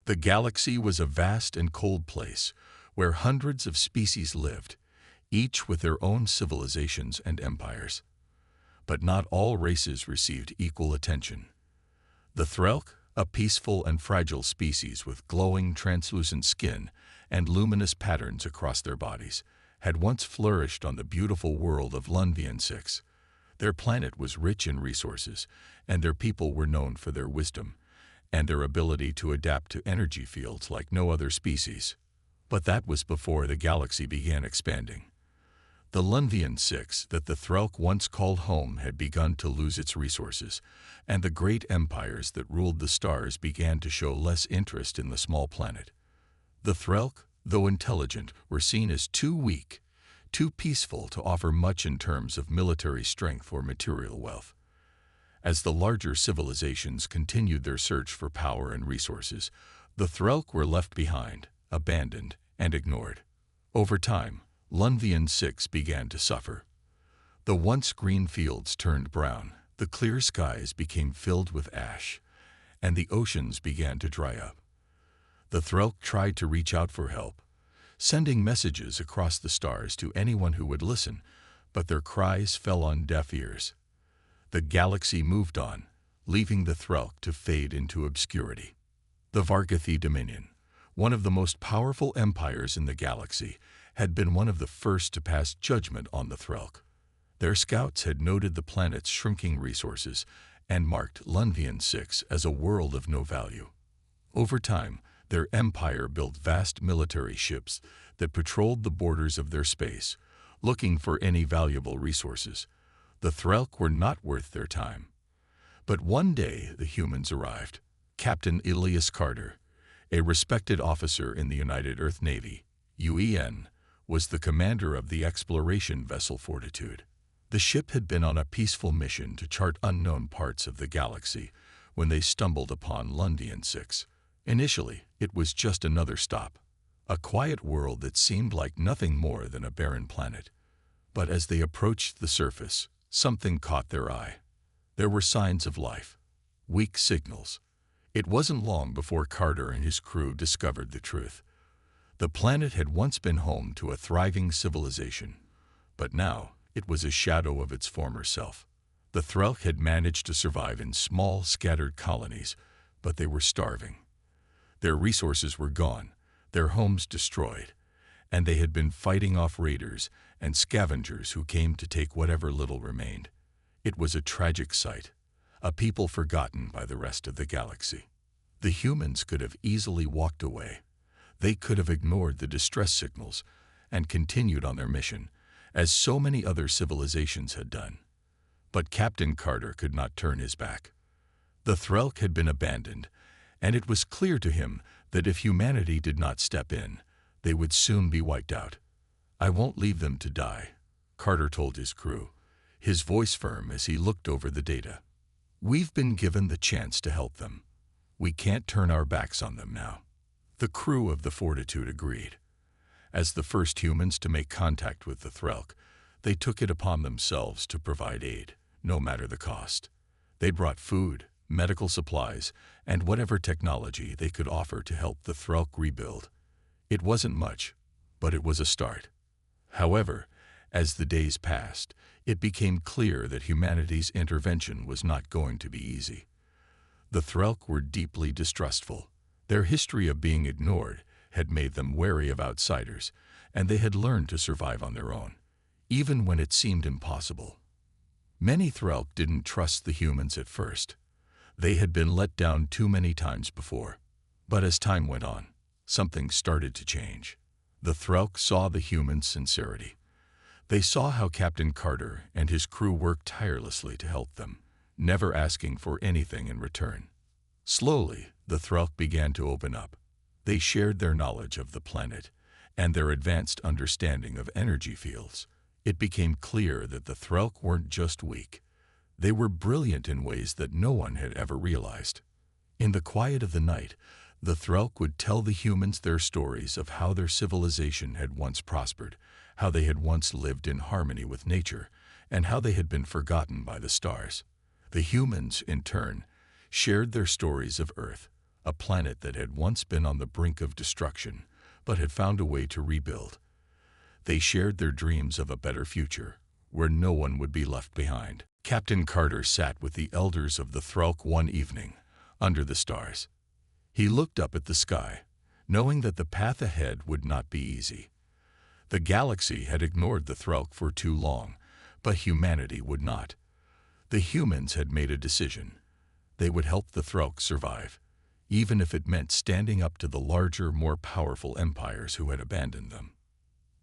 The galaxy was a vast and cold place where hundreds of species lived, each with their own civilizations and empires. But not all races received equal attention. The Threlk, a peaceful and fragile species with glowing, translucent skin and luminous patterns across their bodies, had once flourished on the beautiful world of Lunvian 6. Their planet was rich in resources, and their people were known for their wisdom and their ability to adapt to energy fields like no other species. But that was before the galaxy began expanding. The Lunvian 6 that the Threlk once called home had begun to lose its resources, and the great empires that ruled the stars began to show less interest in the small planet. The Threlk, though intelligent, were seen as too weak, too peaceful to offer much in terms of military strength or material wealth. As the larger civilizations continued their search for power and resources, the Threlk were left behind, abandoned, and ignored. Over time, Lunvian 6 began to suffer. The once green fields turned brown, the clear skies became filled with ash, and the oceans began to dry up. The Threlk tried to reach out for help, sending messages across the stars to anyone who would listen, but their cries fell on deaf ears. The galaxy moved on, leaving the Threlk to fade into obscurity. The Vargathi Dominion, one of the most powerful empires in the galaxy, had been one of the first to pass judgment on the Threlk. Their scouts had noted the planet's shrinking resources and marked Lunvian 6 as a world of no value. Over time, their empire built vast military ships that patrolled the borders of their space, looking for any valuable resources. The Threlk were not worth their time. But one day the humans arrived. Captain Elias Carter, a respected officer in the United Earth Navy, UEN, was the commander of the exploration vessel Fortitude. The ship had been on a peaceful mission to chart unknown parts of the galaxy when they stumbled upon Lunvian 6. Initially, it was just another stop, a quiet world that seemed like nothing more than a barren planet. But as they approached the surface, something caught their eye. There were signs of life, weak signals. It wasn't long before Carter and his crew discovered the truth. The planet had once been home to a thriving civilization, but now it was a shadow of its former self. The Threlk had managed to survive in small, scattered colonies, but they were starving. Their resources were gone, their homes destroyed, and they had been fighting off raiders and scavengers who came to take whatever little remained. It was a tragic sight, a people forgotten by the rest of the galaxy. The humans could have easily walked away. They could have ignored the distress signals and continued on their mission, as so many other civilizations had done. But Captain Carter could not turn his back. The Threlk had been abandoned, and it was clear to him that if humanity did not step in, they would soon be wiped out. "I won't leave them to die," Carter told his crew, his voice firm as he looked over the data. "We've been given the chance to help them. We can't turn our backs on them now." The crew of the Fortitude agreed. As the first humans to make contact with the Threlk, they took it upon themselves to provide aid, no matter the cost. They brought food, medical supplies, and whatever technology they could offer to help the Threlk rebuild. It wasn't much, but it was a start. However, as the days passed, it became clear that humanity's intervention was not going to be easy. The Threlk were deeply distrustful. Their history of being ignored had made them wary of outsiders, and they had learned to survive on their own, even when it seemed impossible. Many Threlk didn't trust the humans at first. They had been let down too many times before. But as time went on, something started to change. The Threlk saw the humans' sincerity. They saw how Captain Carter and his crew worked tirelessly to help them, never asking for anything in return. Slowly, the Threlk began to open up. They shared their knowledge of the planet and their advanced understanding of energy fields. It became clear that the Threlk weren't just weak. They were brilliant in ways that no one had ever realized. In the quiet of the night, the Threlk would tell the humans their stories of how their civilization had once prospered, how they had once lived in harmony with nature, and how they had been forgotten by the stars. The humans, in turn, shared their stories of Earth, a planet that had once been on the brink of destruction, but had found a way to rebuild. They shared their dreams of a better future, where no one would be left behind. Captain Carter sat with the elders of the Threlk one evening, under the stars. He looked up at the sky, knowing that the path ahead would not be easy. The galaxy had ignored the Threlk for too long, but humanity would not. The humans had made a decision. They would help the Threlk survive, even if it meant standing up to the larger, more powerful empires who had abandoned them.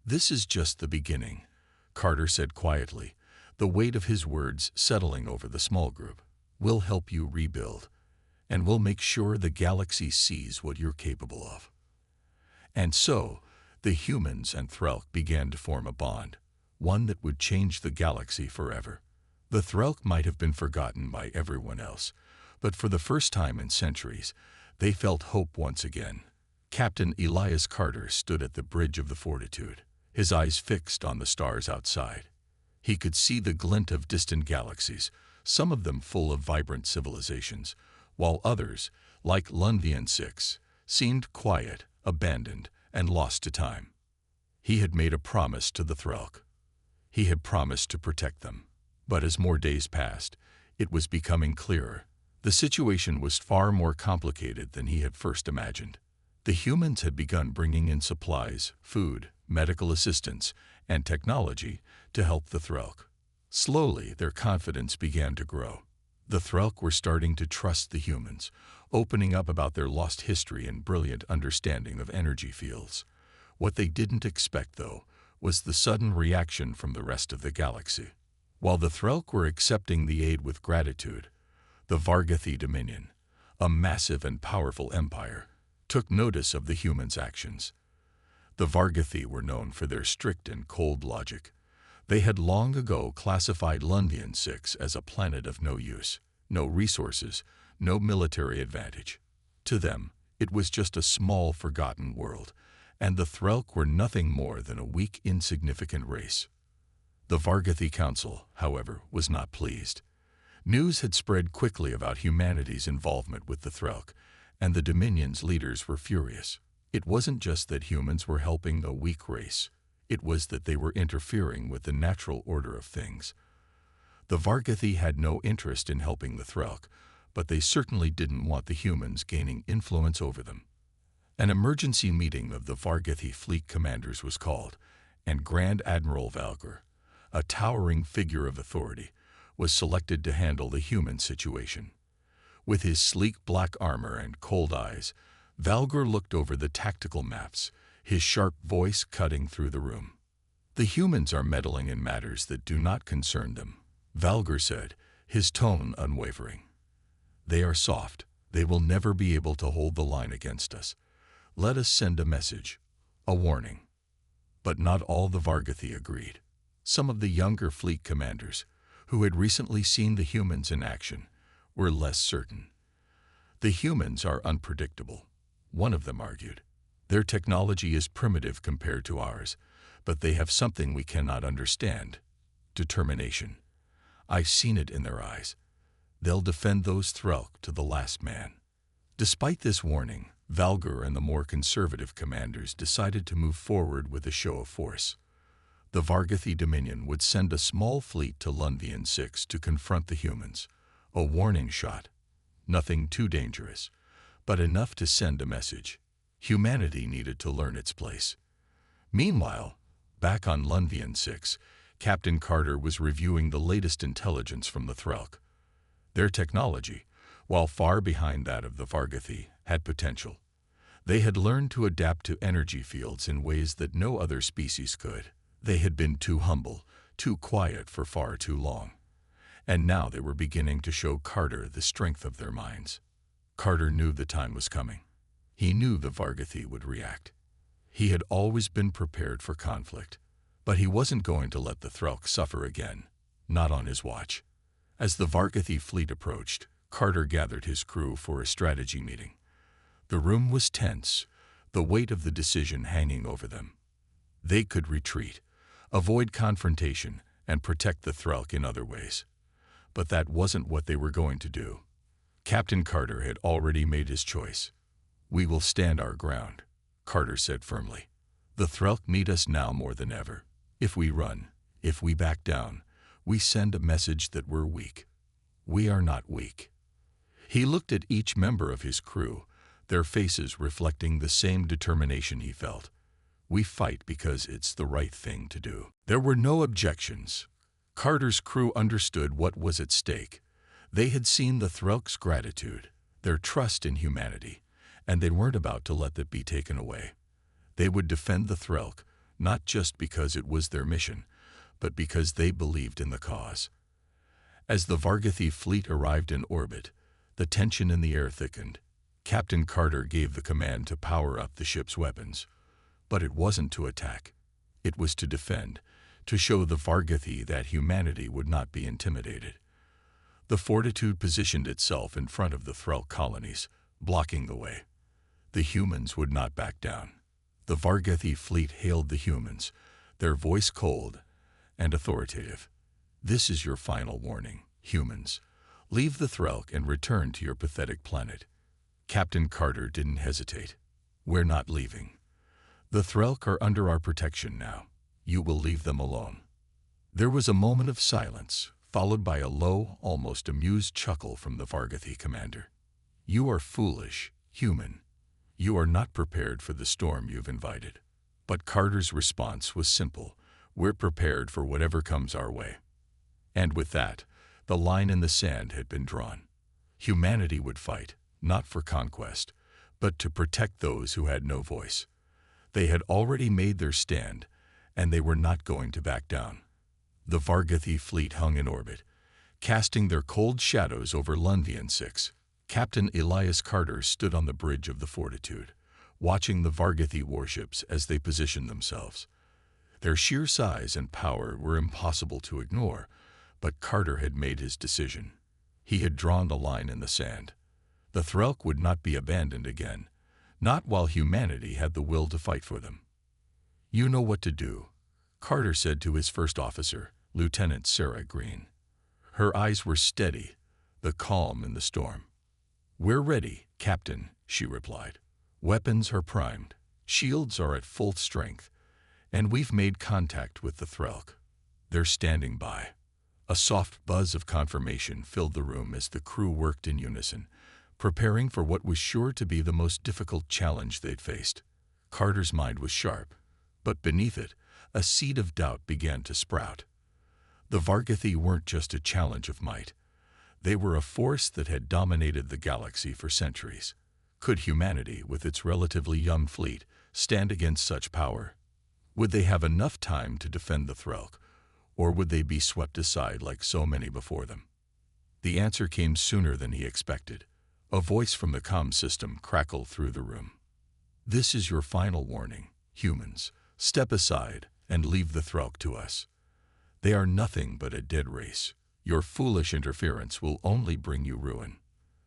"This is just the beginning," Carter said quietly, the weight of his words settling over the small group. "We'll help you rebuild, and we'll make sure the galaxy sees what you're capable of." And so, the humans and Threlk began to form a bond, one that would change the galaxy forever. The Threlk might have been forgotten by everyone else, but for the first time in centuries, they felt hope once again. Captain Elias Carter stood at the bridge of the Fortitude, his eyes fixed on the stars outside. He could see the glint of distant galaxies, some of them full of vibrant civilizations, while others, like Lunvian 6, seemed quiet, abandoned, and lost to time. He had made a promise to the Threlk. He had promised to protect them. But as more days passed, it was becoming clearer. The situation was far more complicated than he had first imagined. The humans had begun bringing in supplies, food, medical assistance, and technology to help the Threlk. Slowly, their confidence began to grow. The Threlk were starting to trust the humans, opening up about their lost history and brilliant understanding of energy fields. What they didn't expect, though, was the sudden reaction from the rest of the galaxy. While the Threlk were accepting the aid with gratitude, the Vargathi Dominion, a massive and powerful empire, took notice of the humans' actions. The Vargathi were known for their strict and cold logic. They had long ago classified Lunvian 6 as a planet of no use, no resources, no military advantage. To them, it was just a small, forgotten world, and the Threlk were nothing more than a weak, insignificant race. The Vargathi Council, however, was not pleased. News had spread quickly about humanity's involvement with the Threlk, and the Dominion's leaders were furious. It wasn't just that humans were helping a weak race. It was that they were interfering with the natural order of things. The Vargathi had no interest in helping the Threlk, but they certainly didn't want the humans gaining influence over them. An emergency meeting of the Vargathi fleet commanders was called, and Grand Admiral Valgur, a towering figure of authority, was selected to handle the human situation. With his sleek black armor and cold eyes, Valgur looked over the tactical maps, his sharp voice cutting through the room. "The humans are meddling in matters that do not concern them," Valgur said, his tone unwavering. "They are soft. They will never be able to hold the line against us. Let us send a message, a warning." But not all the Vargathi agreed. Some of the younger fleet commanders, who had recently seen the humans in action, were less certain. "The humans are unpredictable," one of them argued. "Their technology is primitive compared to ours, but they have something we cannot understand: determination. I've seen it in their eyes. They'll defend those Threlk to the last man." Despite this warning, Valgur and the more conservative commanders decided to move forward with a show of force. The Vargathi Dominion would send a small fleet to Lunvian 6 to confront the humans. A warning shot. Nothing too dangerous, but enough to send a message. Humanity needed to learn its place. Meanwhile, back on Lunvian 6, Captain Carter was reviewing the latest intelligence from the Threlk. Their technology, while far behind that of the Vargathi, had potential. They had learned to adapt to energy fields in ways that no other species could. They had been too humble, too quiet for far too long. And now they were beginning to show Carter the strength of their minds. Carter knew the time was coming. He knew the Vargathi would react. He had always been prepared for conflict, but he wasn't going to let the Threlk suffer again, not on his watch. As the Vargathi fleet approached, Carter gathered his crew for a strategy meeting. The room was tense, the weight of the decision hanging over them. They could retreat, avoid confrontation, and protect the Threlk in other ways. But that wasn't what they were going to do. Captain Carter had already made his choice. "We will stand our ground," Carter said firmly. "The Threlk need us now more than ever. If we run, if we back down, we send a message that we're weak. We are not weak." He looked at each member of his crew, their faces reflecting the same determination he felt. "We fight because it's the right thing to do." There were no objections. Carter's crew understood what was at stake. They had seen the Threlk's gratitude, their trust in humanity, and they weren't about to let that be taken away. They would defend the Threlk, not just because it was their mission, but because they believed in the cause. As the Vargathi fleet arrived in orbit, the tension in the air thickened. Captain Carter gave the command to power up the ship's weapons. But it wasn't to attack. It was to defend, to show the Vargathi that humanity would not be intimidated. The Fortitude positioned itself in front of the Threlk colonies, blocking the way. The humans would not back down. The Vargathi fleet hailed the humans, their voice cold and authoritative. "This is your final warning, humans. Leave the Threlk and return to your pathetic planet." Captain Carter didn't hesitate. "We're not leaving. The Threlk are under our protection now. You will leave them alone." There was a moment of silence, followed by a low, almost amused chuckle from the Vargathi commander. "You are foolish, human. You are not prepared for the storm you've invited." But Carter's response was simple. "We're prepared for whatever comes our way." And with that, the line in the sand had been drawn. Humanity would fight, not for conquest, but to protect those who had no voice. They had already made their stand, and they were not going to back down. The Vargathi fleet hung in orbit, casting their cold shadows over Lunvian 6. Captain Elias Carter stood on the bridge of the Fortitude, watching the Vargathi warships as they positioned themselves. Their sheer size and power were impossible to ignore, but Carter had made his decision. He had drawn the line in the sand. The Threlk would not be abandoned again, not while humanity had the will to fight for them. "You know what to do," Carter said to his first officer, Lieutenant Sarah Green. Her eyes were steady, the calm in the storm. "We're ready, Captain," she replied. "Weapons are primed, shields are at full strength, and we've made contact with the Threlk. They're standing by." A soft buzz of confirmation filled the room as the crew worked in unison, preparing for what was sure to be the most difficult challenge they'd faced. Carter's mind was sharp, but beneath it, a seed of doubt began to sprout. The Vargathi weren't just a challenge of might. They were a force that had dominated the galaxy for centuries. Could humanity, with its relatively young fleet, stand against such power? Would they have enough time to defend the Threlk, or would they be swept aside like so many before them? The answer came sooner than he expected. A voice from the comm system crackled through the room. "This is your final warning, humans. Step aside and leave the Threlk to us. They are nothing but a dead race. Your foolish interference will only bring you ruin."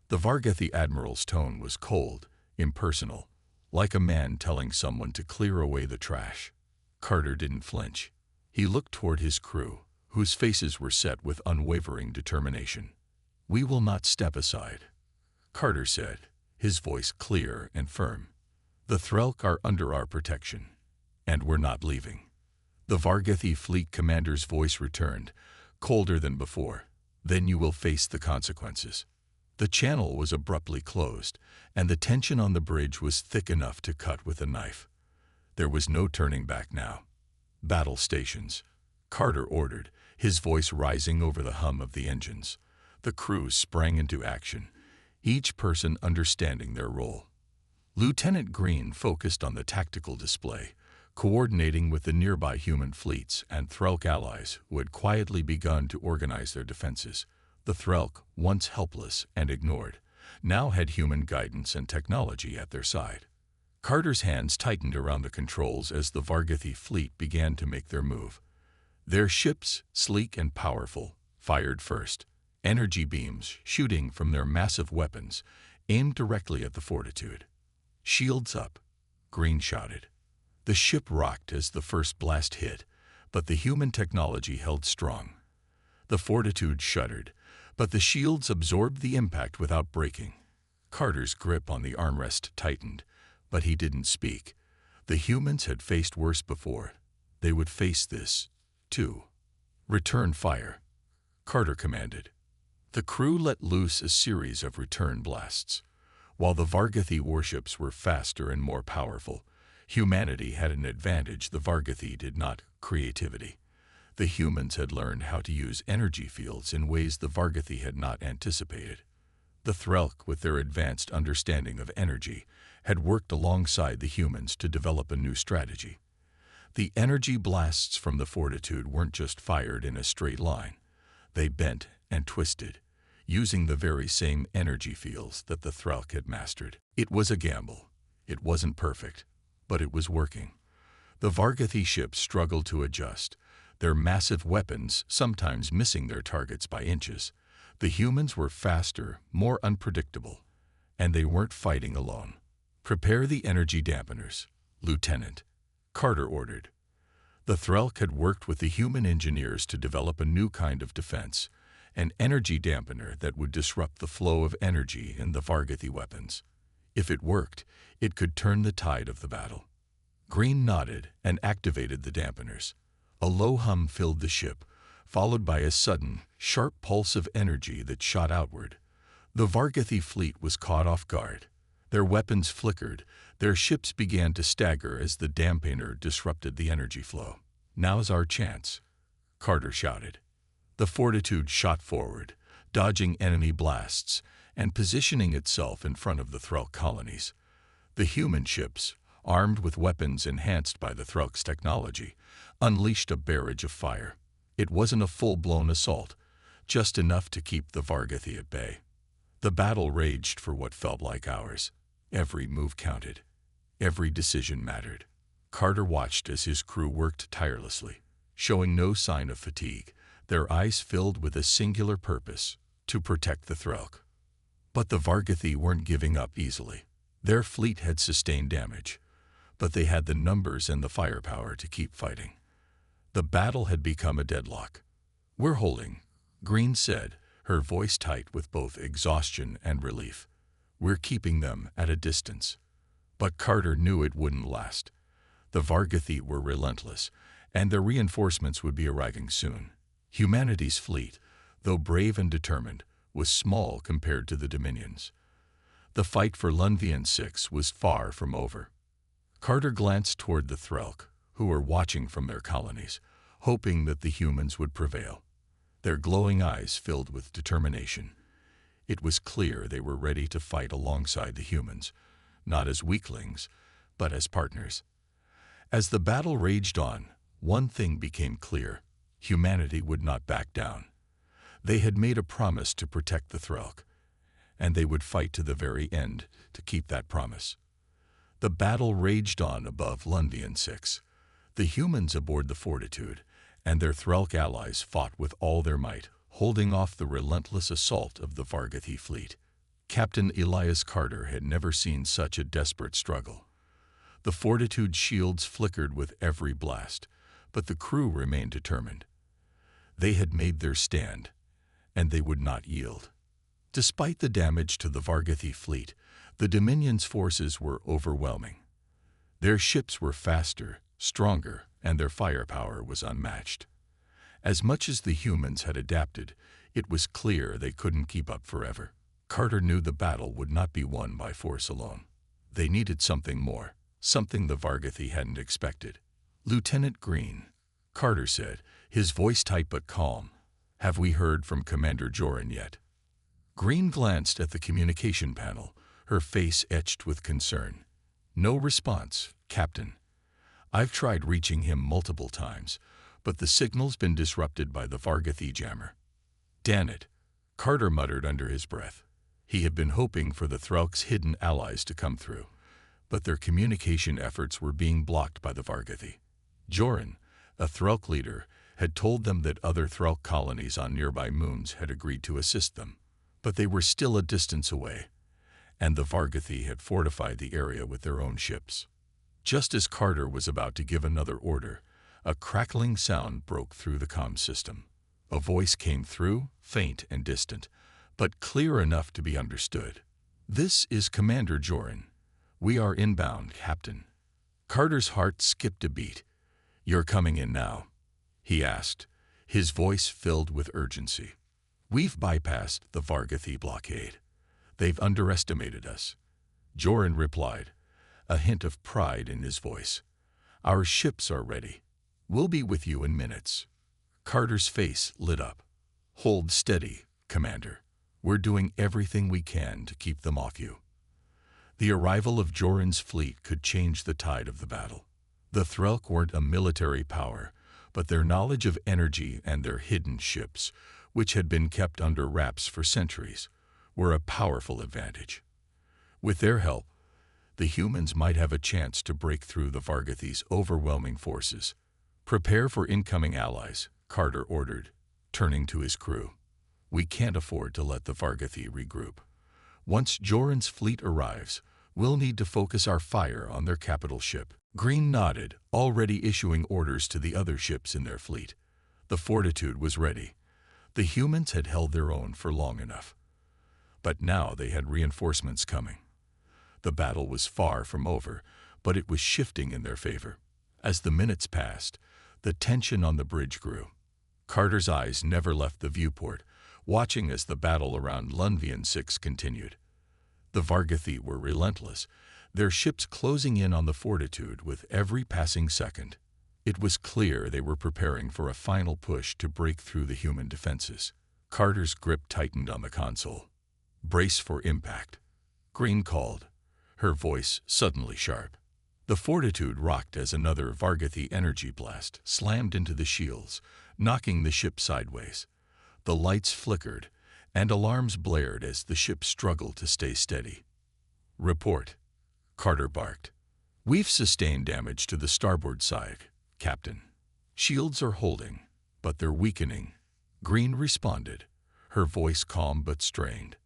The Vargathi admiral's tone was cold, impersonal, like a man telling someone to clear away the trash. Carter didn't flinch. He looked toward his crew, whose faces were set with unwavering determination. "We will not step aside," Carter said, his voice clear and firm. "The Threlk are under our protection, and we're not leaving." The Vargathi fleet commander's voice returned, colder than before. "Then you will face the consequences." The channel was abruptly closed, and the tension on the bridge was thick enough to cut with a knife. There was no turning back now. "Battle stations," Carter ordered, his voice rising over the hum of the engines. The crew sprang into action, each person understanding their role. Lieutenant Green focused on the tactical display, coordinating with the nearby human fleets and Threlk allies who had quietly begun to organize their defenses. The Threlk, once helpless and ignored, now had human guidance and technology at their side. Carter's hands tightened around the controls as the Vargathi fleet began to make their move. Their ships, sleek and powerful, fired first. Energy beams, shooting from their massive weapons, aimed directly at the Fortitude. "Shields up," Green shouted. The ship rocked as the first blast hit, but the human technology held strong. The Fortitude shuddered, But the shields absorbed the impact without breaking. Carter's grip on the armrest tightened, but he didn't speak. The humans had faced worse before. They would face this, too. "Return fire," Carter commanded. The crew let loose a series of return blasts. While the Vargathi warships were faster and more powerful, humanity had an advantage the Vargathi did not: creativity. The humans had learned how to use energy fields in ways the Vargathi had not anticipated. The Threlk, with their advanced understanding of energy, had worked alongside the humans to develop a new strategy. The energy blasts from the Fortitude weren't just fired in a straight line. They bent and twisted, using the very same energy fields that the Threlk had mastered. It was a gamble. It wasn't perfect, but it was working. The Vargathi ships struggled to adjust, their massive weapons sometimes missing their targets by inches. The humans were faster, more unpredictable, and they weren't fighting alone. "Prepare the energy dampeners, Lieutenant," Carter ordered. The Threlk had worked with the human engineers to develop a new kind of defense, an energy dampener that would disrupt the flow of energy in the Vargathi weapons. If it worked, it could turn the tide of the battle. Green nodded and activated the dampeners. A low hum filled the ship, followed by a sudden, sharp pulse of energy that shot outward. The Vargathi fleet was caught off guard. Their weapons flickered, their ships began to stagger as the dampener disrupted the energy flow. "Now's our chance," Carter shouted. The Fortitude shot forward, dodging enemy blasts and positioning itself in front of the Threlk colonies. The human ships, armed with weapons enhanced by the Threlk's technology, unleashed a barrage of fire. It wasn't a full-blown assault, just enough to keep the Vargathi at bay. The battle raged for what felt like hours. Every move counted. Every decision mattered. Carter watched as his crew worked tirelessly, showing no sign of fatigue, their eyes filled with a singular purpose: to protect the Threlk. But the Vargathi weren't giving up easily. Their fleet had sustained damage, but they had the numbers and the firepower to keep fighting. The battle had become a deadlock. "We're holding," Green said, her voice tight with both exhaustion and relief. "We're keeping them at a distance." But Carter knew it wouldn't last. The Vargathi were relentless, and their reinforcements would be arriving soon. Humanity's fleet, though brave and determined, was small compared to the Dominions. The fight for Lunvian 6 was far from over. Carter glanced toward the Threlk, who were watching from their colonies, hoping that the humans would prevail. Their glowing eyes filled with determination. It was clear they were ready to fight alongside the humans, not as weaklings, but as partners. As the battle raged on, one thing became clear: humanity would not back down. They had made a promise to protect the Threlk, and they would fight to the very end to keep that promise. The battle raged on above Lunvian 6. The humans aboard the Fortitude and their Threlk allies fought with all their might, holding off the relentless assault of the Vargathi fleet. Captain Elias Carter had never seen such a desperate struggle. The Fortitude's shields flickered with every blast, but the crew remained determined. They had made their stand, and they would not yield. Despite the damage to the Vargathi fleet, the Dominion's forces were overwhelming. Their ships were faster, stronger, and their firepower was unmatched. As much as the humans had adapted, it was clear they couldn't keep up forever. Carter knew the battle would not be won by force alone. They needed something more, something the Vargathi hadn't expected. "Lieutenant Green," Carter said, his voice tight but calm, "have we heard from Commander Joran yet?" Green glanced at the communication panel, her face etched with concern. "No response, Captain. I've tried reaching him multiple times, but the signal's been disrupted by the Vargathi jammer." "Damn it," Carter muttered under his breath. He had been hoping for the Threlk's hidden allies to come through, but their communication efforts were being blocked by the Vargathi. Joran, a Threlk leader, had told them that other Threlk colonies on nearby moons had agreed to assist them, but they were still a distance away, and the Vargathi had fortified the area with their own ships. Just as Carter was about to give another order, a crackling sound broke through the comm system. A voice came through, faint and distant, but clear enough to be understood. "This is Commander Joran. We are inbound, Captain." Carter's heart skipped a beat. "You're coming in now?" he asked, his voice filled with urgency. "We've bypassed the Vargathi blockade. They've underestimated us," Joran replied, a hint of pride in his voice. "Our ships are ready. We'll be with you in minutes." Carter's face lit up. "Hold steady, Commander. We're doing everything we can to keep them off you." The arrival of Joran's fleet could change the tide of the battle. The Threlk weren't a military power, but their knowledge of energy and their hidden ships, which had been kept under wraps for centuries, were a powerful advantage. With their help, the humans might have a chance to break through the Vargathi's overwhelming forces. "Prepare for incoming allies," Carter ordered, turning to his crew. "We can't afford to let the Vargathi regroup. Once Joran's fleet arrives, we'll need to focus our fire on their capital ship." Green nodded, already issuing orders to the other ships in their fleet. The Fortitude was ready. The humans had held their own for long enough. But now they had reinforcements coming. The battle was far from over, but it was shifting in their favor. As the minutes passed, the tension on the bridge grew. Carter's eyes never left the viewport, watching as the battle around Lunvian 6 continued. The Vargathi were relentless, their ships closing in on the Fortitude with every passing second. It was clear they were preparing for a final push to break through the human defenses. Carter's grip tightened on the console. "Brace for impact," Green called, her voice suddenly sharp. The Fortitude rocked as another Vargathi energy blast slammed into the shields, knocking the ship sideways. The lights flickered, and alarms blared as the ship struggled to stay steady. "Report," Carter barked. "We've sustained damage to the starboard side, Captain. Shields are holding, but they're weakening," Green responded, her voice calm but strained.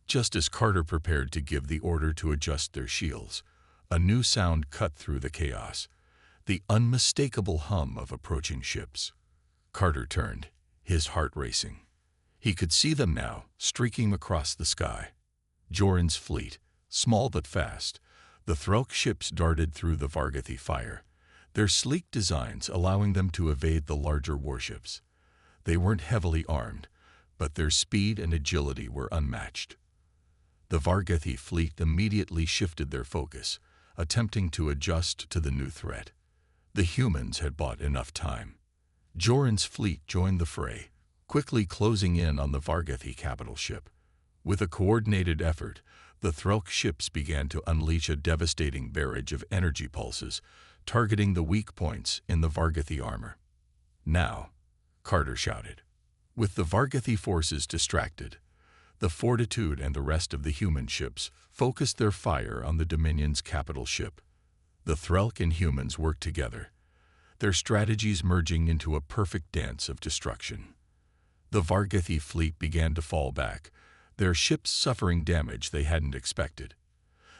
Just as Carter prepared to give the order to adjust their shields, a new sound cut through the chaos, the unmistakable hum of approaching ships. Carter turned, his heart racing. He could see them now, streaking across the sky. Joran's fleet, small but fast, the Threlk ships darted through the Vargathi fire, their sleek designs allowing them to evade the larger warships. They weren't heavily armed, but their speed and agility were unmatched. The Vargathi fleet immediately shifted their focus, attempting to adjust to the new threat. The humans had bought enough time. Joran's fleet joined the fray, quickly closing in on the Vargathi capital ship. With a coordinated effort, the Threlk ships began to unleash a devastating barrage of energy pulses, targeting the weak points in the Vargathi armor. "Now," Carter shouted. With the Vargathi forces distracted, the Fortitude and the rest of the human ships focused their fire on the Dominion's capital ship. The Threlk and humans worked together, their strategies merging into a perfect dance of destruction. The Vargathi fleet began to fall back, their ships suffering damage they hadn't expected.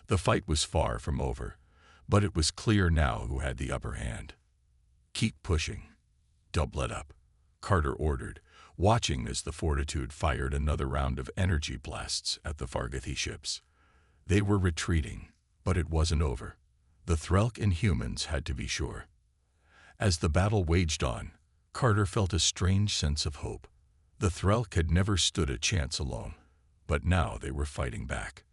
The fight was far from over, but it was clear now who had the upper hand. "Keep pushing. Don't let up," Carter ordered, watching as the Fortitude fired another round of energy blasts at the Vargathi ships. They were retreating, but it wasn't over. The Threlk and humans had to be sure. As the battle waged on, Carter felt a strange sense of hope. The Threlk had never stood a chance alone, but now they were fighting back.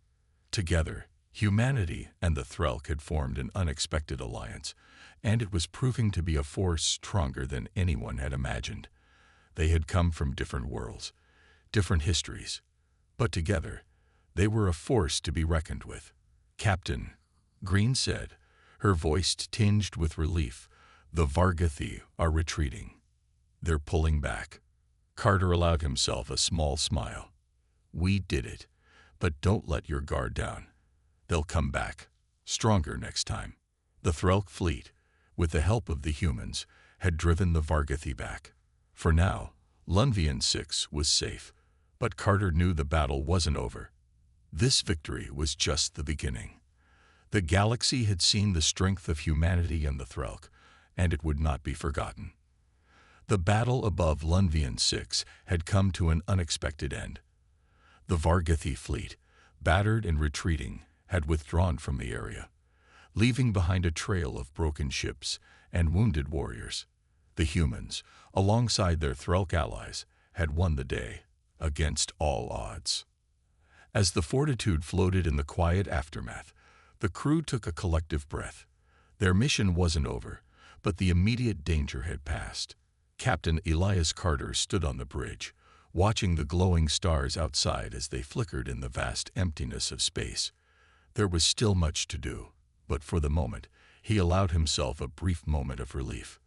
Together, humanity and the Threlk had formed an unexpected alliance, and it was proving to be a force stronger than anyone had imagined. They had come from different worlds, different histories, but together, they were a force to be reckoned with. "Captain," Green said, her voice tinged with relief, "the Vargathi are retreating. They're pulling back." Carter allowed himself a small smile. "We did it, but don't let your guard down. They'll come back, stronger next time." The Threlk fleet, with the help of the humans, had driven the Vargathi back. For now, Lunvian 6 was safe, but Carter knew the battle wasn't over. This victory was just the beginning. The galaxy had seen the strength of humanity and the Threlk, and it would not be forgotten. The battle above Lunvian 6 had come to an unexpected end. The Vargathi fleet, battered and retreating, had withdrawn from the area, leaving behind a trail of broken ships and wounded warriors. The humans, alongside their Threlk allies, had won the day, against all odds. As the Fortitude floated in the quiet aftermath, the crew took a collective breath. Their mission wasn't over, but the immediate danger had passed. Captain Elias Carter stood on the bridge, watching the glowing stars outside as they flickered in the vast emptiness of space. There was still much to do, but for the moment, he allowed himself a brief moment of relief.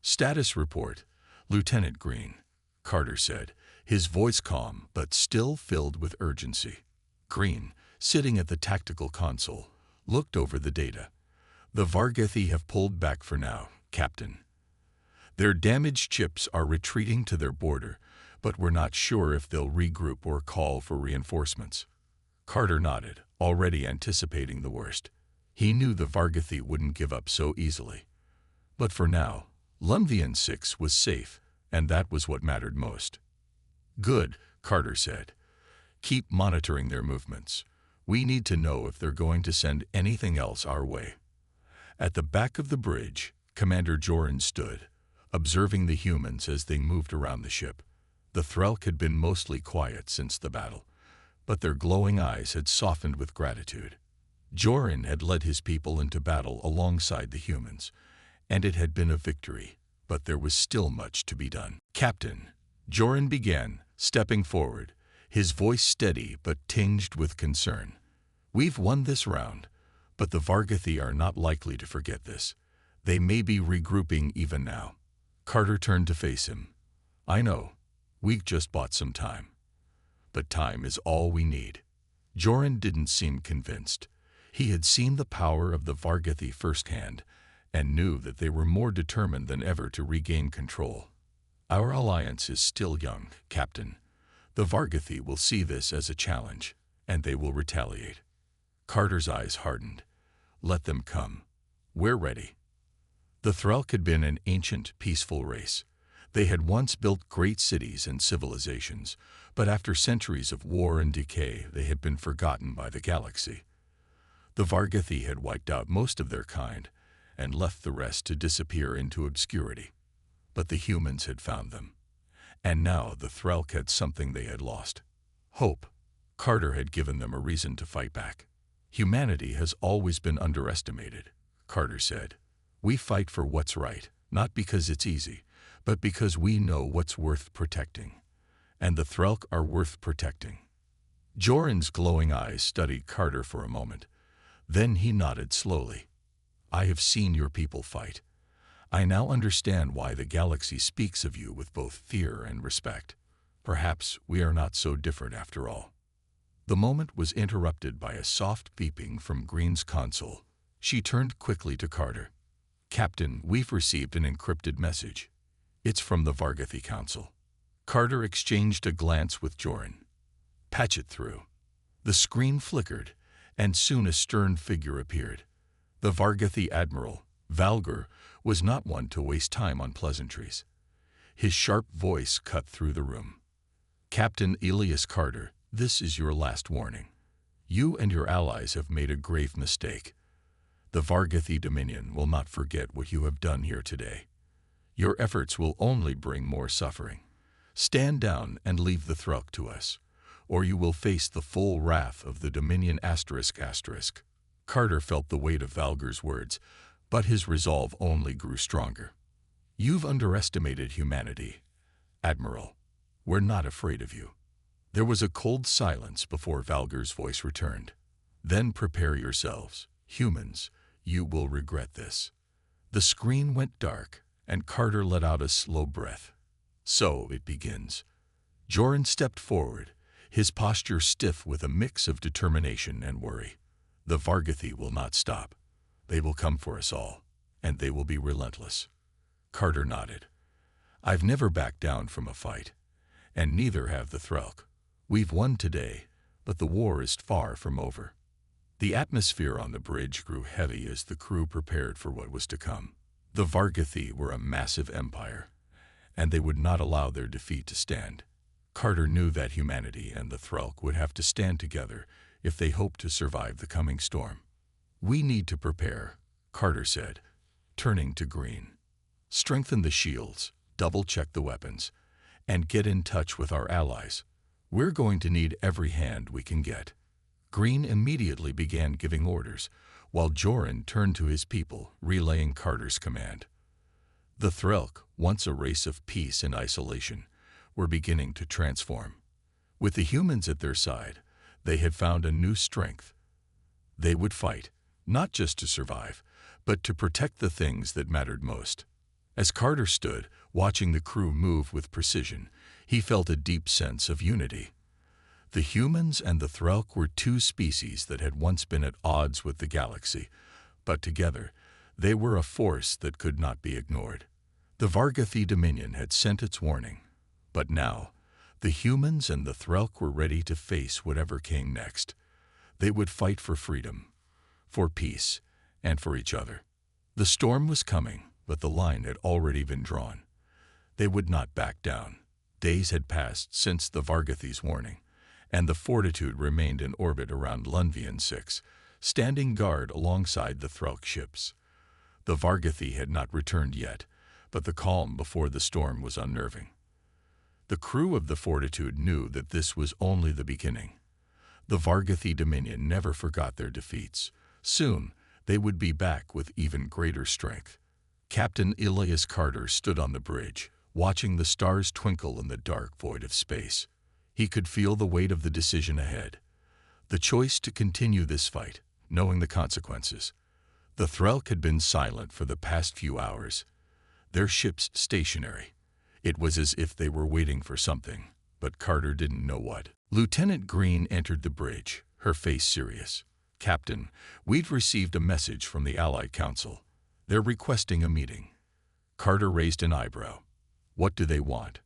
"Status report, Lieutenant Green," Carter said, his voice calm but still filled with urgency. Green, sitting at the tactical console, looked over the data. "The Vargathi have pulled back for now, Captain. Their damaged ships are retreating to their border, but we're not sure if they'll regroup or call for reinforcements." Carter nodded, already anticipating the worst. He knew the Vargathi wouldn't give up so easily. But for now, Lunvian 6 was safe, and that was what mattered most. "Good," Carter said. "Keep monitoring their movements. We need to know if they're going to send anything else our way." At the back of the bridge, Commander Joran stood, observing the humans as they moved around the ship. The Threlk had been mostly quiet since the battle, but their glowing eyes had softened with gratitude. Joran had led his people into battle alongside the humans, and it had been a victory, but there was still much to be done. "Captain," Joran began, stepping forward, his voice steady but tinged with concern. "We've won this round, but the Vargathi are not likely to forget this. They may be regrouping even now." Carter turned to face him. "I know, we've just bought some time. But time is all we need." Joran didn't seem convinced. He had seen the power of the Vargathi firsthand and knew that they were more determined than ever to regain control. "Our alliance is still young, Captain. The Vargathi will see this as a challenge, and they will retaliate." Carter's eyes hardened. "Let them come. We're ready." The Threlk had been an ancient, peaceful race. They had once built great cities and civilizations, but after centuries of war and decay, they had been forgotten by the galaxy. The Vargathi had wiped out most of their kind and left the rest to disappear into obscurity. But the humans had found them. And now the Threlk had something they had lost: hope. Carter had given them a reason to fight back. "Humanity has always been underestimated," Carter said. "We fight for what's right, not because it's easy, but because we know what's worth protecting. And the Threlk are worth protecting." Joran's glowing eyes studied Carter for a moment. Then he nodded slowly. "I have seen your people fight. I now understand why the galaxy speaks of you with both fear and respect. Perhaps we are not so different after all." The moment was interrupted by a soft beeping from Green's console. She turned quickly to Carter. "Captain, we've received an encrypted message. It's from the Vargathi Council." Carter exchanged a glance with Joran. "Patch it through." The screen flickered, and soon a stern figure appeared. The Vargathi Admiral, Valgur, was not one to waste time on pleasantries. His sharp voice cut through the room. "Captain Elias Carter, this is your last warning. You and your allies have made a grave mistake. The Vargathi Dominion will not forget what you have done here today. Your efforts will only bring more suffering. Stand down and leave the Threlk to us, or you will face the full wrath of the Dominion ***. Carter felt the weight of Valgur's words, but his resolve only grew stronger. "You've underestimated humanity, Admiral. We're not afraid of you." There was a cold silence before Valgur's voice returned. "Then prepare yourselves, humans. You will regret this." The screen went dark, and Carter let out a slow breath. "So it begins." Joran stepped forward, his posture stiff with a mix of determination and worry. "The Vargathi will not stop. They will come for us all, and they will be relentless." Carter nodded. "I've never backed down from a fight, and neither have the Threlk. We've won today, but the war is far from over." The atmosphere on the bridge grew heavy as the crew prepared for what was to come. The Vargathi were a massive empire, and they would not allow their defeat to stand. Carter knew that humanity and the Threlk would have to stand together if they hoped to survive the coming storm. "We need to prepare," Carter said, turning to Green. "Strengthen the shields, double-check the weapons, and get in touch with our allies. We're going to need every hand we can get." Green immediately began giving orders, while Joran turned to his people, relaying Carter's command. The Threlk, once a race of peace and isolation, were beginning to transform. With the humans at their side, they had found a new strength. They would fight, not just to survive, but to protect the things that mattered most. As Carter stood, watching the crew move with precision, he felt a deep sense of unity. The humans and the Threlk were two species that had once been at odds with the galaxy, but together, they were a force that could not be ignored. The Vargathi Dominion had sent its warning, but now, the humans and the Threlk were ready to face whatever came next. They would fight for freedom, for peace, and for each other. The storm was coming, but the line had already been drawn. They would not back down. Days had passed since the Vargathi's warning, and the Fortitude remained in orbit around Lunvian 6, standing guard alongside the Threlk ships. The Vargathi had not returned yet, but the calm before the storm was unnerving. The crew of the Fortitude knew that this was only the beginning. The Vargathi Dominion never forgot their defeats. Soon, they would be back with even greater strength. Captain Elias Carter stood on the bridge, watching the stars twinkle in the dark void of space. He could feel the weight of the decision ahead. The choice to continue this fight, knowing the consequences. The Threlk had been silent for the past few hours, their ships stationary. It was as if they were waiting for something, but Carter didn't know what. Lieutenant Green entered the bridge, her face serious. "Captain, we've received a message from the Allied Council. They're requesting a meeting." Carter raised an eyebrow. "What do they want?"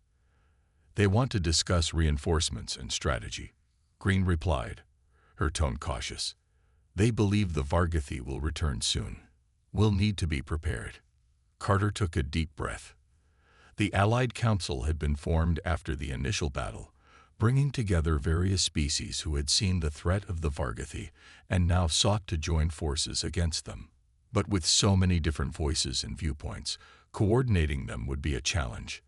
"They want to discuss reinforcements and strategy," Green replied, her tone cautious. "They believe the Vargathi will return soon. We'll need to be prepared." Carter took a deep breath. The Allied Council had been formed after the initial battle, bringing together various species who had seen the threat of the Vargathi and now sought to join forces against them. But with so many different voices and viewpoints, coordinating them would be a challenge.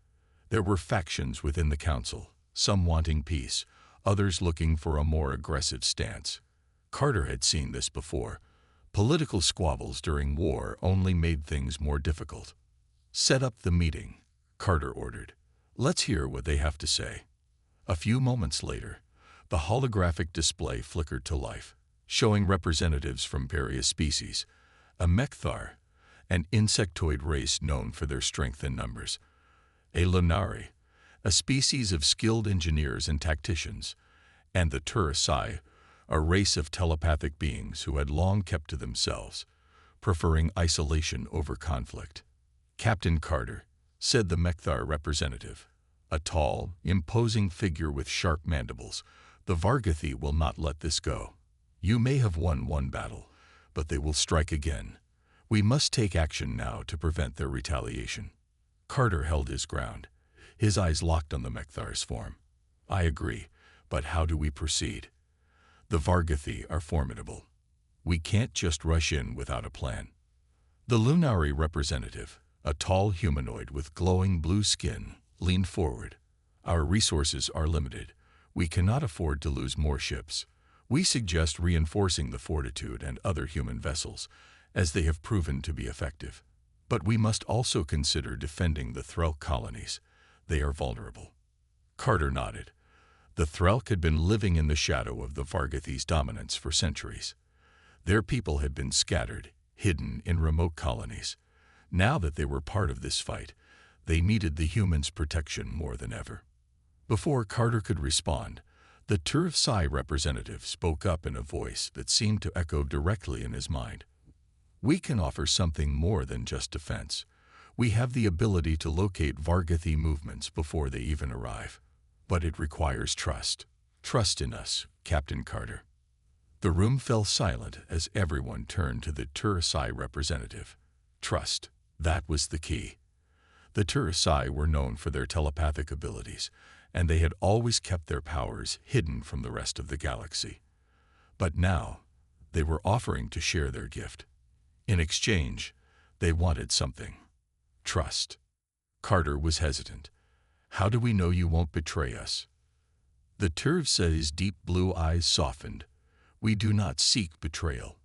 There were factions within the council, some wanting peace, others looking for a more aggressive stance. Carter had seen this before. Political squabbles during war only made things more difficult. "Set up the meeting," Carter ordered. "Let's hear what they have to say." A few moments later, the holographic display flickered to life, showing representatives from various species. A Mekthar, an insectoid race known for their strength in numbers. A Lunari, a species of skilled engineers and tacticians. And the Turasai, a race of telepathic beings who had long kept to themselves, preferring isolation over conflict. "Captain Carter," said the Mekthar representative, a tall, imposing figure with sharp mandibles, "the Vargathi will not let this go. You may have won one battle, but they will strike again. We must take action now to prevent their retaliation." Carter held his ground, his eyes locked on the Mekthar's form. "I agree, but how do we proceed? The Vargathi are formidable. We can't just rush in without a plan." The Lunari representative, a tall humanoid with glowing blue skin, leaned forward. "Our resources are limited. We cannot afford to lose more ships. We suggest reinforcing the Fortitude and other human vessels, as they have proven to be effective. But we must also consider defending the Threlk colonies. They are vulnerable." Carter nodded. The Threlk had been living in the shadow of the Vargathi's dominance for centuries. Their people had been scattered, hidden in remote colonies. Now that they were part of this fight, they needed the humans' protection more than ever. Before Carter could respond, the Turasai representative spoke up in a voice that seemed to echo directly in his mind. "We can offer something more than just defense. We have the ability to locate Vargathi movements before they even arrive. But it requires trust. Trust in us, Captain Carter." The room fell silent as everyone turned to the Turasai representative. Trust. That was the key. The Sci were known for their telepathic abilities, and they had always kept their powers hidden from the rest of the galaxy. But now, they were offering to share their gift. In exchange, they wanted something. Trust. Carter was hesitant. How do we know you won't betray us? The Sci's deep blue eyes softened. We do not seek betrayal.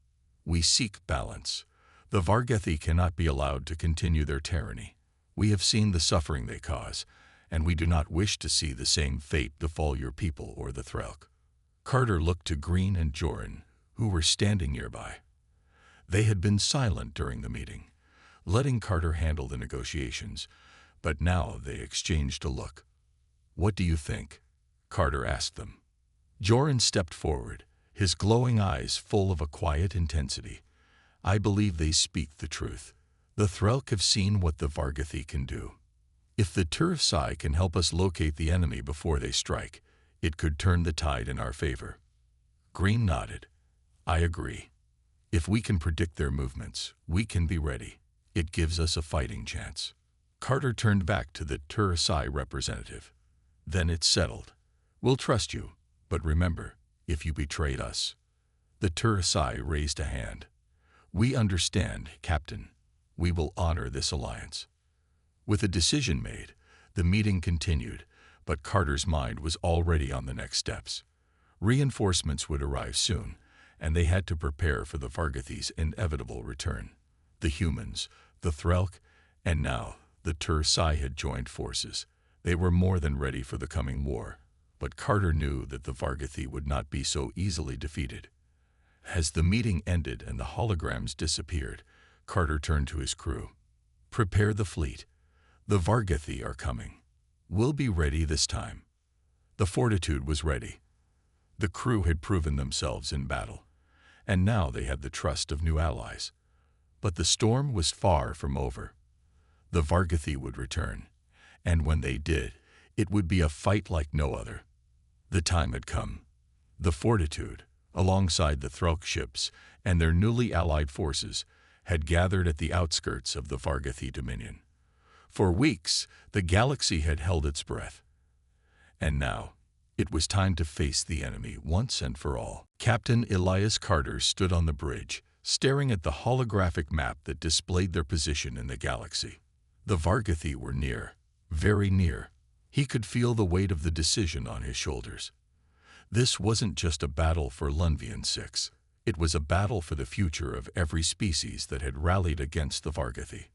We seek balance. The Vargethi cannot be allowed to continue their tyranny. We have seen the suffering they cause, and we do not wish to see the same fate befall your people or the Threlk. Carter looked to Green and Joran, who were standing nearby. They had been silent during the meeting, letting Carter handle the negotiations, but now they exchanged a look. What do you think? Carter asked them. Joran stepped forward, his glowing eyes full of a quiet intensity. I believe they speak the truth. The Threlk have seen what the Vargethi can do. If the Sci can help us locate the enemy before they strike, it could turn the tide in our favor. Green nodded. I agree. If we can predict their movements, we can be ready. It gives us a fighting chance. Carter turned back to the Sci representative. Then it's settled. We'll trust you, but remember, if you betrayed us. The Sci raised a hand. We understand, Captain. We will honor this alliance. With a decision made, the meeting continued, but Carter's mind was already on the next steps. Reinforcements would arrive soon, and they had to prepare for the Vargethi's inevitable return. The humans, the Threlk, and now the Sci had joined forces. They were more than ready for the coming war, but Carter knew that the Vargethi would not be so easily defeated. As the meeting ended and the holograms disappeared, Carter turned to his crew. Prepare the fleet. The Vargethi are coming. We'll be ready this time. The Fortitude was ready. The crew had proven themselves in battle, and now they had the trust of new allies. But the storm was far from over. The Vargethi would return, and when they did, it would be a fight like no other. The time had come. The Fortitude, alongside the Threlk ships and their newly allied forces, had gathered at the outskirts of the Vargethi Dominion. For weeks, the galaxy had held its breath. And now, it was time to face the enemy once and for all. Captain Elias Carter stood on the bridge, staring at the holographic map that displayed their position in the galaxy. The Vargethi were near, very near. He could feel the weight of the decision on his shoulders. This wasn't just a battle for Lunvian 6. It was a battle for the future of every species that had rallied against the Vargethi.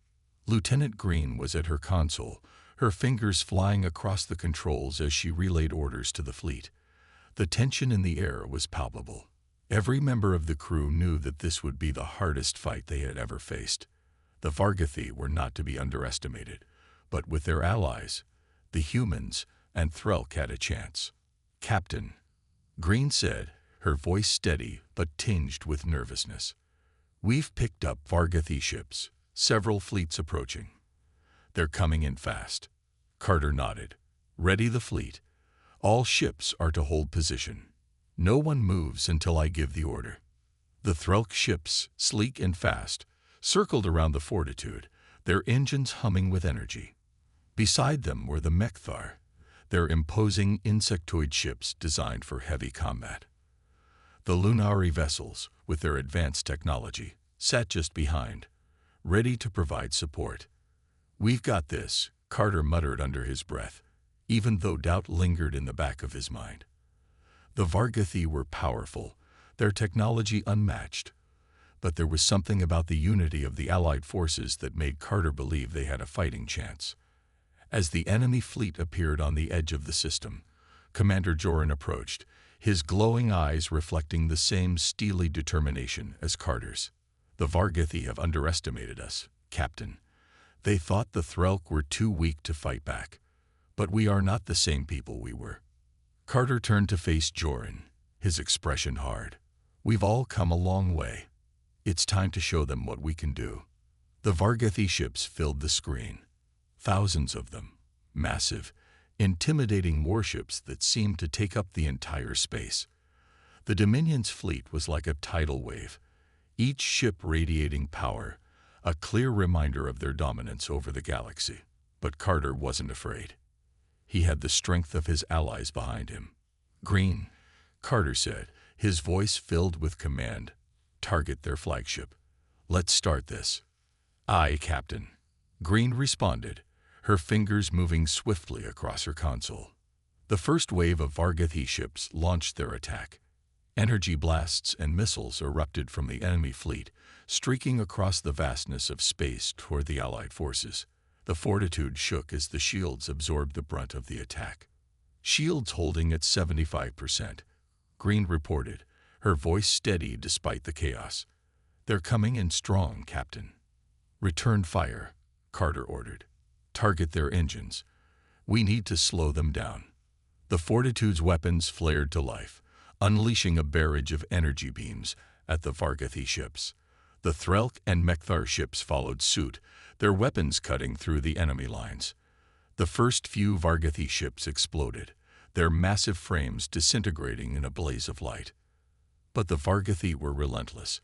Lieutenant Green was at her console, her fingers flying across the controls as she relayed orders to the fleet. The tension in the air was palpable. Every member of the crew knew that this would be the hardest fight they had ever faced. The Vargethi were not to be underestimated, but with their allies, the humans and Threlk had a chance. Captain, Green said, her voice steady but tinged with nervousness. We've picked up Vargethi ships, several fleets approaching. They're coming in fast. Carter nodded. Ready the fleet. All ships are to hold position. No one moves until I give the order. The Threlk ships, sleek and fast, circled around the Fortitude, their engines humming with energy. Beside them were the Mechthar, their imposing insectoid ships designed for heavy combat. The Lunari vessels, with their advanced technology, sat just behind, ready to provide support. We've got this, Carter muttered under his breath, even though doubt lingered in the back of his mind. The Vargethi were powerful, their technology unmatched, but there was something about the unity of the Allied forces that made Carter believe they had a fighting chance. As the enemy fleet appeared on the edge of the system, Commander Joran approached, his glowing eyes reflecting the same steely determination as Carter's. The Vargethi have underestimated us, Captain. They thought the Threlk were too weak to fight back, but we are not the same people we were. Carter turned to face Joran, his expression hard. We've all come a long way. It's time to show them what we can do. The Vargethi ships filled the screen. Thousands of them, massive, intimidating warships that seemed to take up the entire space. The Dominion's fleet was like a tidal wave, each ship radiating power, a clear reminder of their dominance over the galaxy. But Carter wasn't afraid. He had the strength of his allies behind him. "Green," Carter said, his voice filled with command. "Target their flagship. Let's start this." "Aye, Captain," Green responded, her fingers moving swiftly across her console. The first wave of Vargathi ships launched their attack. Energy blasts and missiles erupted from the enemy fleet, streaking across the vastness of space toward the Allied forces. The Fortitude shook as the shields absorbed the brunt of the attack. "Shields holding at 75%, Green reported, her voice steady despite the chaos. "They're coming in strong, Captain." "Return fire," Carter ordered. "Target their engines. We need to slow them down." The Fortitude's weapons flared to life, unleashing a barrage of energy beams at the Vargathi ships. The Threlk and Mekthar ships followed suit, their weapons cutting through the enemy lines. The first few Vargathi ships exploded, their massive frames disintegrating in a blaze of light. But the Vargathi were relentless.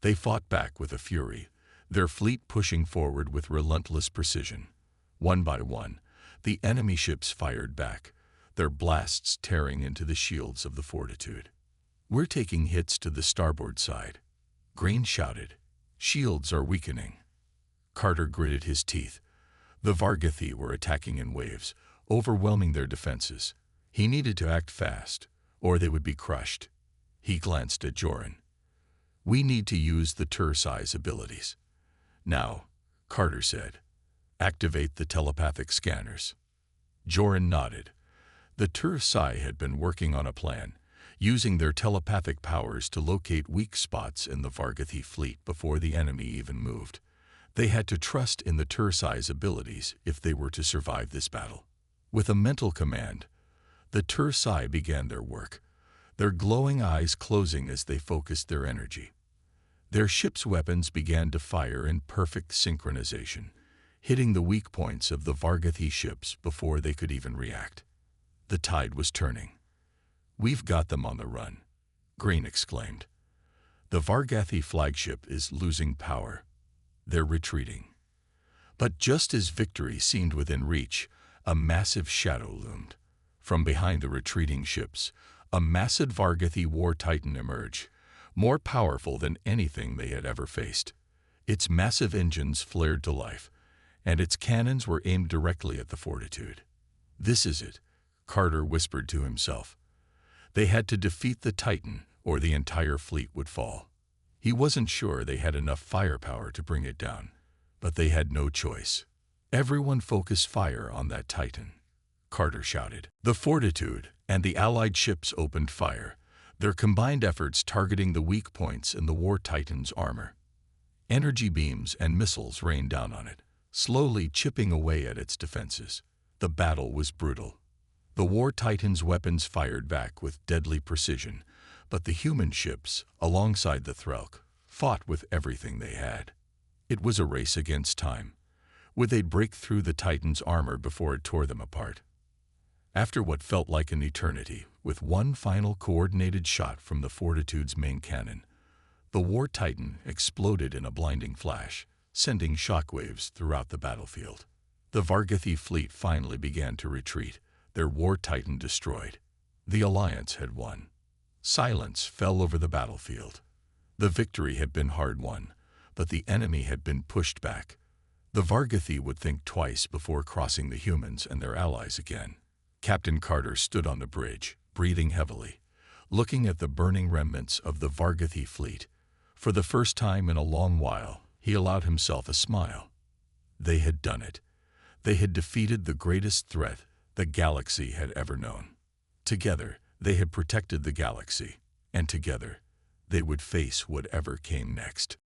They fought back with a fury, their fleet pushing forward with relentless precision. One by one, the enemy ships fired back, their blasts tearing into the shields of the Fortitude. "We're taking hits to the starboard side," Green shouted. "Shields are weakening." Carter gritted his teeth. The Vargathi were attacking in waves, overwhelming their defenses. He needed to act fast, or they would be crushed. He glanced at Joran. "We need to use the Tursai's abilities." "Now," Carter said, "activate the telepathic scanners." Joran nodded. The Tursai had been working on a plan, using their telepathic powers to locate weak spots in the Vargathi fleet before the enemy even moved. They had to trust in the Tursai's abilities if they were to survive this battle. With a mental command, the Tursai began their work, their glowing eyes closing as they focused their energy. Their ship's weapons began to fire in perfect synchronization, hitting the weak points of the Vargathi ships before they could even react. The tide was turning. "We've got them on the run," Green exclaimed. "The Vargathi flagship is losing power. They're retreating." But just as victory seemed within reach, a massive shadow loomed. From behind the retreating ships, a massive Vargathi war titan emerged, more powerful than anything they had ever faced. Its massive engines flared to life, and its cannons were aimed directly at the Fortitude. "This is it," Carter whispered to himself. They had to defeat the Titan, or the entire fleet would fall. He wasn't sure they had enough firepower to bring it down, but they had no choice. "Everyone focus fire on that Titan," Carter shouted. The Fortitude and the Allied ships opened fire, their combined efforts targeting the weak points in the War Titan's armor. Energy beams and missiles rained down on it, slowly chipping away at its defenses. The battle was brutal. The War Titan's weapons fired back with deadly precision, but the human ships, alongside the Threlk, fought with everything they had. It was a race against time. Would they break through the Titan's armor before it tore them apart? After what felt like an eternity, with one final coordinated shot from the Fortitude's main cannon, the War Titan exploded in a blinding flash, sending shockwaves throughout the battlefield. The Vargathi fleet finally began to retreat, their War Titan destroyed. The Alliance had won. Silence fell over the battlefield. The victory had been hard-won, but the enemy had been pushed back. The Vargathi would think twice before crossing the humans and their allies again. Captain Carter stood on the bridge, breathing heavily, looking at the burning remnants of the Vargathi fleet. For the first time in a long while, he allowed himself a smile. They had done it. They had defeated the greatest threat the galaxy had ever known. Together, they had protected the galaxy, and together, they would face whatever came next.